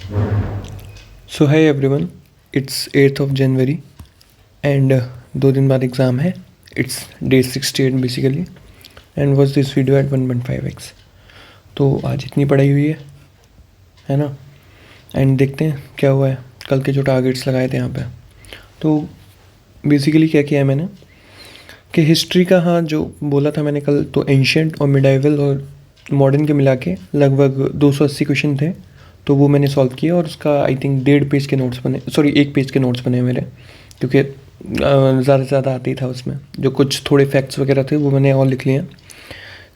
So hi everyone, it's 8th of January and 2 दिन बाद exam है. It's day 68 basically and watch this video at 1.5x. तो आज इतनी पढ़ाई हुई है ना. एंड देखते हैं क्या हुआ है. कल के जो टारगेट्स लगाए थे यहाँ पे, तो बेसिकली क्या किया है मैंने कि हिस्ट्री का, हाँ, जो बोला था मैंने कल, तो एंशियंट और मिडाइवल और मॉडर्न के मिला के लगभग 280 क्वेश्चन थे. तो वो मैंने सॉल्व किया और उसका आई थिंक 1.5 पेज के नोट्स बने, सॉरी 1 पेज के नोट्स बने मेरे, क्योंकि ज़्यादा से ज़्यादा आते ही था उसमें. जो कुछ थोड़े फैक्ट्स वगैरह थे वो मैंने और लिख लिए हैं.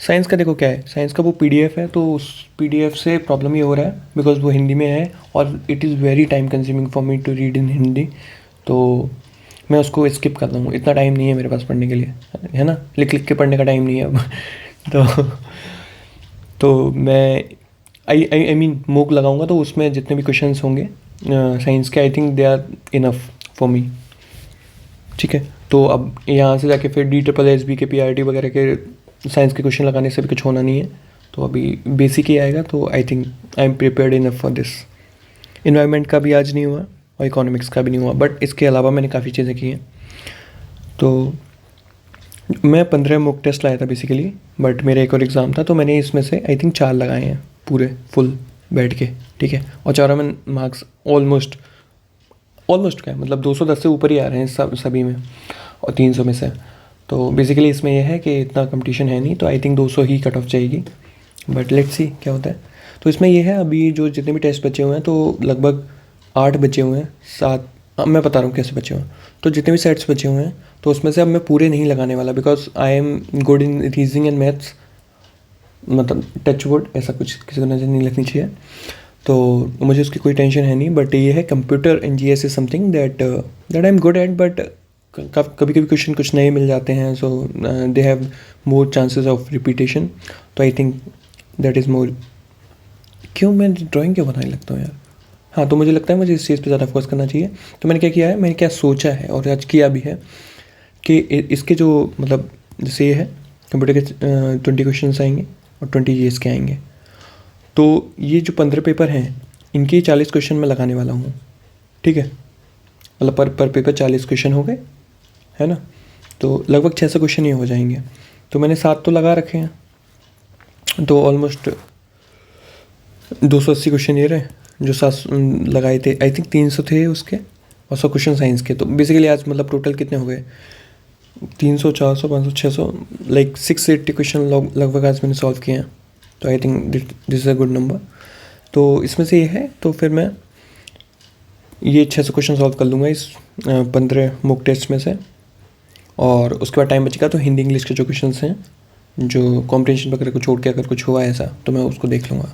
साइंस का देखो क्या है, साइंस का वो पीडीएफ है, तो उस पीडीएफ से प्रॉब्लम ये हो रहा है बिकॉज वो हिंदी में है और it is very time consuming for me to read in Hindi. तो मैं उसको स्किप कर दूँ, इतना टाइम नहीं है मेरे पास पढ़ने के लिए, है ना. लिख लिख के पढ़ने का टाइम नहीं है अब. तो मैं आई मीन मोक लगाऊंगा, तो उसमें जितने भी क्वेश्चंस होंगे साइंस के, I think they are enough for me. ठीक है. तो अब यहाँ से जाके फिर DSSB के PRT वगैरह के साइंस के क्वेश्चन लगाने से भी कुछ होना नहीं है. तो अभी बेसिक ही आएगा, तो I think I am prepared enough for this. Environment का भी आज नहीं हुआ और इकोनॉमिक्स का भी नहीं हुआ, बट इसके अलावा मैंने काफ़ी चीज़ें की हैं. तो मैं 15 मॉक टेस्ट लाया था बेसिकली, बट मेरा एक और एग्ज़ाम था, तो मैंने इसमें से आई थिंक 4 लगाए हैं पूरे फुल बैठ के. ठीक है. और चारों में मार्क्स ऑलमोस्ट क्या है, मतलब 210 से ऊपर ही आ रहे हैं सभी में, और 300 में से. तो बेसिकली इसमें यह है कि इतना कंपटीशन है नहीं, तो I think 200 he cut off जाएगी, बट लेट्स सी क्या होता है. तो इसमें यह है, अभी जो जितने भी टेस्ट बचे हुए हैं, तो लगभग 8 बचे हुए हैं, 7, मैं बता रहा हूँ कैसे बचे हुए हैं. तो जितने भी सेट्स बचे हुए हैं, तो उसमें से अब मैं पूरे नहीं लगाने वाला, because I am good in reasoning and maths, मतलब टच वुड, ऐसा कुछ किसी को नज़र नहीं लगनी चाहिए. तो मुझे उसकी कोई टेंशन है नहीं. बट ये है, computer and GS is something that I am good at, but कभी कभी क्वेश्चन कुछ नए मिल जाते हैं, so they have more chances of repetition. तो I think that is more. क्यों मैं ड्राइंग क्यों बनाने लगता हूँ यार. हाँ, तो मुझे लगता है मुझे इस चीज़ पे ज़्यादा फोकस करना चाहिए. तो मैंने क्या किया है, मैंने क्या सोचा है और आज किया भी है कि इसके जो, मतलब जैसे ये है, कंप्यूटर के 20 क्वेश्चन आएंगे और 20 GS के आएंगे. तो ये जो 15 पेपर हैं, इनके 40 क्वेश्चन मैं लगाने वाला हूँ. ठीक है. मतलब पर पेपर 40 क्वेश्चन हो गए, है ना. तो लगभग 600 क्वेश्चन ही हो जाएंगे. तो मैंने 7 तो लगा रखे हैं, तो ऑलमोस्ट 280 क्वेश्चन ये रहे जो 7 लगाए थे. आई थिंक 300 थे उसके और 100 क्वेश्चन साइंस के. तो बेसिकली आज मतलब टोटल कितने हो गए, 300, 400, 500, 600, लाइक 680 क्वेश्चन लगभग आज मैंने सॉल्व किए हैं. तो I think this is a good number. तो इसमें से ये है, तो फिर मैं ये 600 क्वेश्चन सॉल्व कर लूँगा इस 15 मॉक टेस्ट में से. और उसके बाद टाइम बचेगा तो हिंदी इंग्लिश के जो क्वेश्चन हैं, जो कॉम्प्रिहेंशन वगैरह को छोड़ के अगर कुछ हुआ ऐसा, तो मैं उसको देख लूँगा.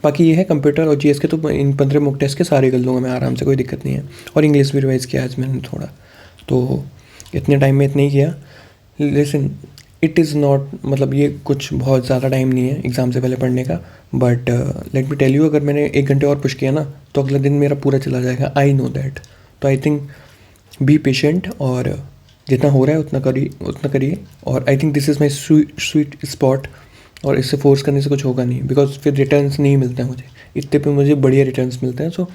बाकी ये है कंप्यूटर और GS के, तो इन 15 मॉक टेस्ट के सारे कर लूँगा मैं आराम से, कोई दिक्कत नहीं है. और इंग्लिश भी रिवाइज़ किया आज मैंने थोड़ा, तो इतने टाइम में इतना ही किया. लेकिन इट इज़ नॉट, मतलब ये कुछ बहुत ज़्यादा टाइम नहीं है एग्ज़ाम से पहले पढ़ने का. But let me tell you, अगर मैंने 1 घंटे और पुश किया ना, तो अगला दिन मेरा पूरा चला जाएगा. I know that. तो आई थिंक बी पेशेंट, और जितना हो रहा है उतना करिए. और I think this is my sweet spot, और इससे फोर्स करने से कुछ होगा नहीं, बिकॉज फिर रिटर्न्स नहीं मिलते हैं मुझे. इतने पे मुझे बढ़िया रिटर्न्स मिलते हैं. So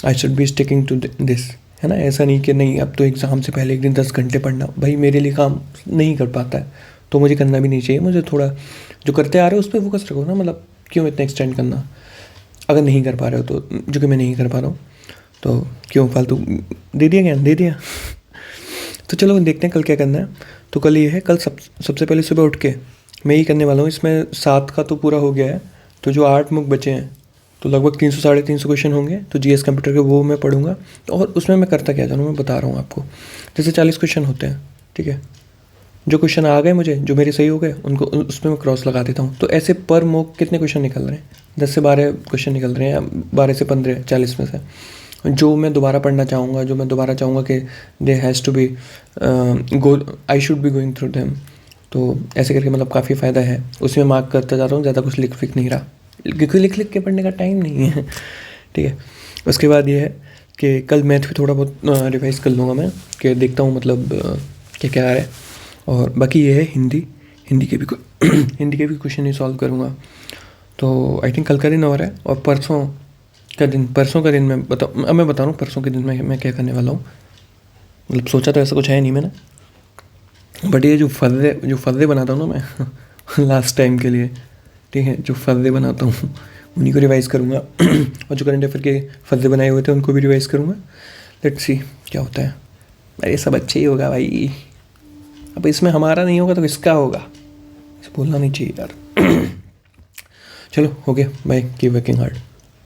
I should be sticking to this, है ना. ऐसा नहीं कि नहीं अब तो एग्ज़ाम से पहले एक दिन 10 घंटे पढ़ना, भाई मेरे लिए काम नहीं कर पाता है, तो मुझे करना भी नहीं चाहिए. मुझे थोड़ा जो करते आ रहे हो उस पर फोकस रखो ना. मतलब क्यों इतना एक्सटेंड करना, अगर नहीं कर पा रहे हो तो, जो कि मैं नहीं कर पा रहा हूँ, तो क्यों फालतू. दे दिया ज्ञान, दे दिया. तो चलो देखते हैं कल क्या करना है. तो कल ये है, कल सबसे पहले सुबह उठ के मैं ही करने वाला हूँ. इसमें 7 का तो पूरा हो गया है, तो जो 8 मुख बचे हैं, तो लगभग 300 साढ़े 300 क्वेश्चन होंगे. तो GS कंप्यूटर के वो मैं पढ़ूंगा. और उसमें मैं करता क्या जानूँ, मैं बता रहा हूँ आपको. जैसे 40 क्वेश्चन होते हैं, ठीक है. जो क्वेश्चन आ गए मुझे, जो मेरे सही हो गए, उनको उसमें मैं क्रॉस लगा देता हूँ. तो ऐसे पर मॉक कितने क्वेश्चन निकल रहे हैं, 10 से 12 क्वेश्चन निकल रहे हैं, 12 से 15, 40 में से. जो मैं दोबारा पढ़ना चाहूँगा, जो मैं दोबारा चाहूँगा कि they has to be I should be going through them. तो ऐसे करके मतलब काफ़ी फ़ायदा है. उसमें मार्क करता जा रहा हूँ, ज़्यादा कुछ लिख नहीं रहा, क्योंकि लिख के पढ़ने का टाइम नहीं है. ठीक है. उसके बाद ये है कि कल मैथ भी थोड़ा बहुत रिवाइज़ कर लूँगा मैं, कि देखता हूँ मतलब क्या क्या आ रहा है. और बाकी ये है हिंदी के भी हिंदी के भी क्वेश्चन ही सॉल्व करूँगा. तो आई थिंक कल का दिन और है, और परसों का दिन, परसों का दिन मैं बताऊँ, अब मैं बता रहा हूँ परसों के दिन मैं क्या करने वाला हूँ। मतलब सोचा तो ऐसा कुछ है नहीं मैंने, बट ये जो फर्रे बनाता हूँ ना मैं लास्ट टाइम के लिए, ठीक है, जो फर्रे बनाता हूँ उन्हीं को रिवाइज़ करूँगा और जो करंट अफेयर के फर्रे बनाए हुए थे उनको भी रिवाइज़ करूँगा। लेट्स सी क्या होता है। अरे सब अच्छे ही होगा भाई, अब इसमें हमारा नहीं होगा तो किसका होगा, बोलना नहीं चाहिए यार। चलो हो गया, बाय, कीप वर्किंग हार्ड।